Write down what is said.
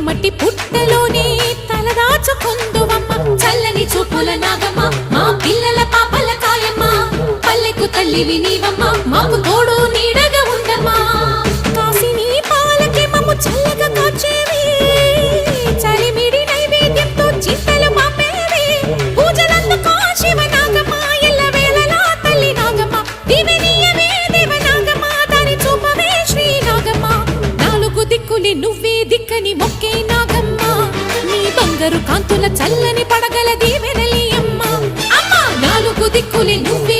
మట్టి పుట్టలోనే తలదాచుకుందువమ్మ చల్లని చూపుల నాగమ్మ మా పిల్లల పాపల కాయమ్మ పల్లెకు తల్లివి నీవమ్మ మాకు తోడు నీడగా ఉండమ్మా కాసిని పాలకి మమ్ము చల్లగా కాచేవి చలిమిడి నైవేద్యంతో చింతలు మాపేవి పూజలందుకో శివ నాగమ్మ ఎల్ల వేళలా తల్లి నాగమ్మ దివెనీయవే దేవ నాగమ్మ దారి చూపవే శ్రీ నాగమ్మ నాలుగు దిక్కులి నువ్వే దిక్కని మొక్కే నాగమ్మ నీ బంగారు కాంతుల చల్లని పడగల దీవెనలి అమ్మ అమ్మ నాలుగు దిక్కులి నువ్వే